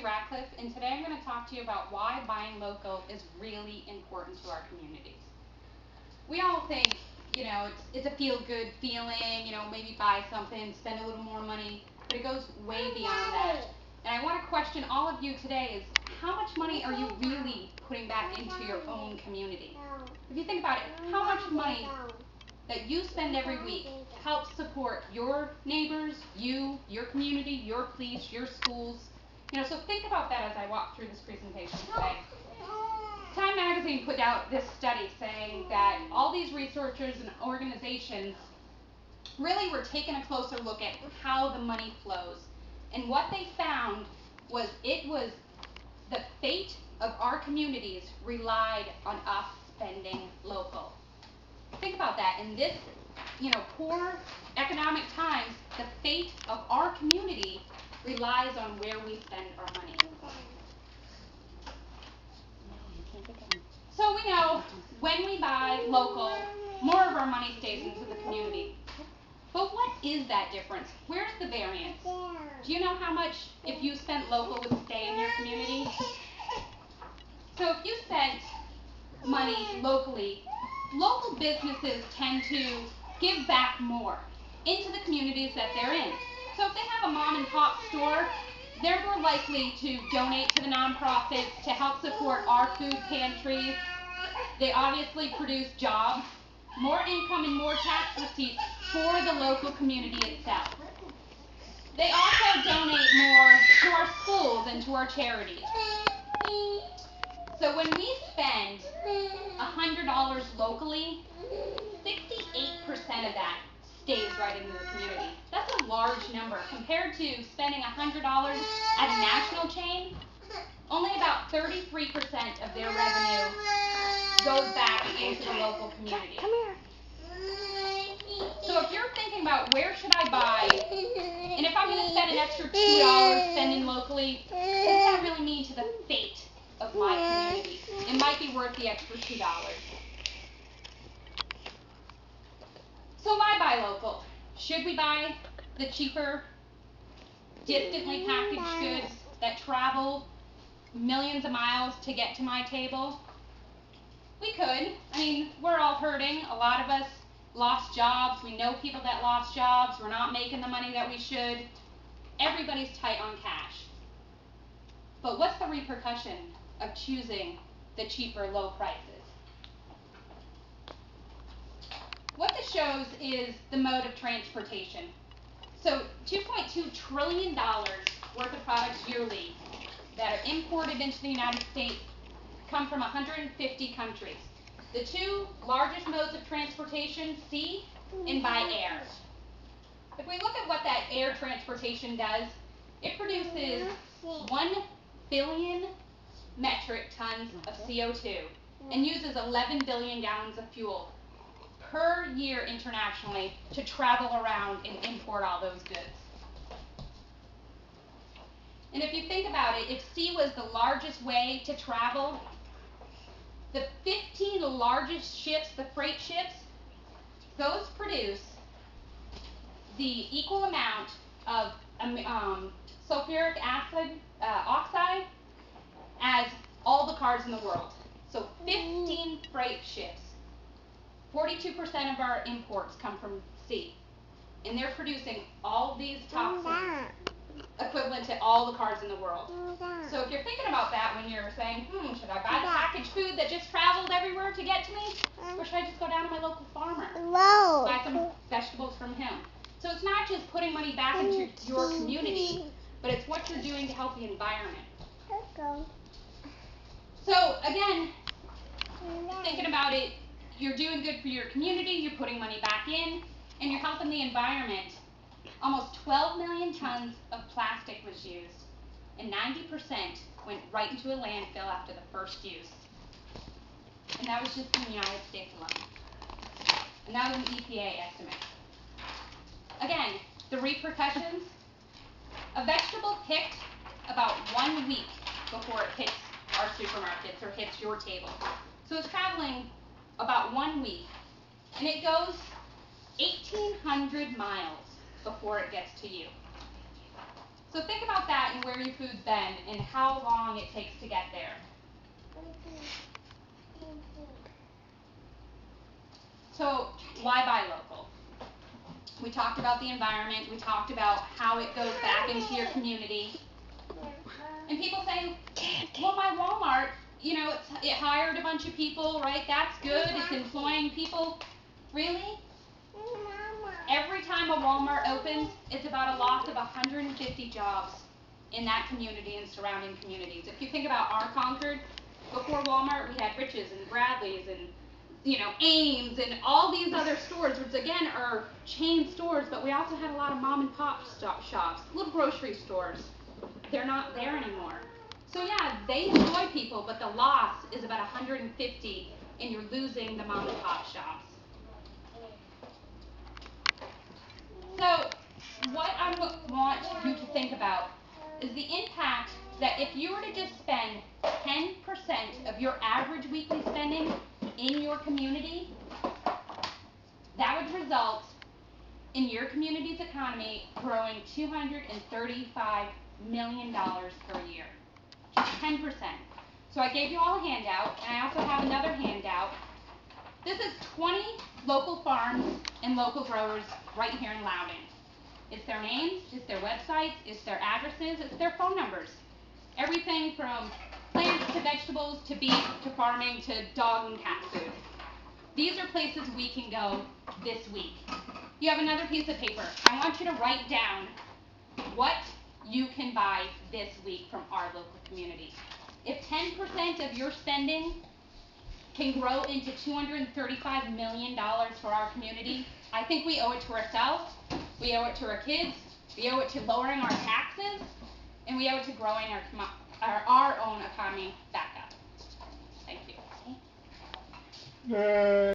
Ratcliffe, and today I'm going to talk to you about why buying local is really important to our communities. We all think, it's a feel-good feeling, maybe buy something, spend a little more money, but it goes way beyond that. And I want to question all of you today is, how much money are you really putting back into your own community? If you think about it, how much money that you spend every week helps support your neighbors, you, your community, your police, your schools. So think about that as I walk through this presentation today. Time Magazine put out this study saying that all these researchers and organizations really were taking a closer look at how the money flows. And what they found was the fate of our communities relied on us spending local. Think about that. In this, poor economic times, the fate of our community relies on where we spend our money. So we know when we buy local, more of our money stays into the community. But what is that difference? Where's the variance? Do you know how much, if you spent local, would stay in your community? So if you spent money locally, local businesses tend to give back more into the communities that they're in. So if they have a mom and pop store, they're more likely to donate to the nonprofits to help support our food pantries. They obviously produce jobs, more income, and more tax receipts for the local community itself. They also donate more to our schools and to our charities. So when we spend $100 locally, 68% of that stays right in the community. That's a large number compared to spending $100 at a national chain. Only about 33% of their revenue goes back into the local community. Come here. So if you're thinking about where should I buy, and if I'm going to spend an extra $2 spending locally, what does that really mean to the fate of my community? It might be worth the extra $2. So why buy local? Should we buy the cheaper, distantly packaged goods that travel millions of miles to get to my table? We could. We're all hurting. A lot of us lost jobs. We know people that lost jobs. We're not making the money that we should. Everybody's tight on cash. But what's the repercussion of choosing the cheaper, low prices? What this shows is the mode of transportation. So $2.2 trillion worth of products yearly that are imported into the United States come from 150 countries. The two largest modes of transportation, sea and by air. If we look at what that air transportation does, it produces 1 billion metric tons of CO2 and uses 11 billion gallons of fuel per year internationally to travel around and import all those goods. And if you think about it, if sea was the largest way to travel, the 15 largest ships, the freight ships, those produce the equal amount of sulfuric acid oxide as all the cars in the world. So 15 freight ships. 42% of our imports come from sea. And they're producing all these toxins equivalent to all the cars in the world. So if you're thinking about that when you're saying, should I buy the packaged food that just traveled everywhere to get to me? Or should I just go down to my local farmer, buy some vegetables from him? So it's not just putting money back into your community, but it's what you're doing to help the environment. So again, thinking about it, you're doing good for your community, you're putting money back in, and you're helping the environment. Almost 12 million tons of plastic was used, and 90% went right into a landfill after the first use. And that was just in the United States alone. And that was an EPA estimate. Again, the repercussions, a vegetable picked about 1 week before it hits our supermarkets or hits your table. So it's traveling about 1 week, and it goes 1,800 miles before it gets to you. So think about that and where your food's been and how long it takes to get there. So why buy local? We talked about the environment, we talked about how it goes back into your community. And people say, well, my Walmart, it hired a bunch of people, right? That's good, it's employing people. Really? Every time a Walmart opens, it's about a loss of 150 jobs in that community and surrounding communities. If you think about our Concord, before Walmart, we had Rich's and Bradley's and Ames and all these other stores, which again are chain stores, but we also had a lot of mom and pop shops, little grocery stores. They're not there anymore. So yeah, they employ people, but the loss is about 150 and you're losing the mom and pop shops. So what I want you to think about is the impact that if you were to just spend 10% of your average weekly spending in your community, that would result in your community's economy growing $235 million per year. 10%. So I gave you all a handout, and I also have another handout. This is 20 local farms and local growers right here in Loudoun. It's their names, it's their websites, it's their addresses, it's their phone numbers. Everything from plants to vegetables to beef to farming to dog and cat food. These are places we can go this week. You have another piece of paper. I want you to write down what you can buy this week from our local community. If 10% of your spending can grow into $235 million for our community, I think we owe it to ourselves, we owe it to our kids, we owe it to lowering our taxes, and we owe it to growing our own economy back up. Thank you.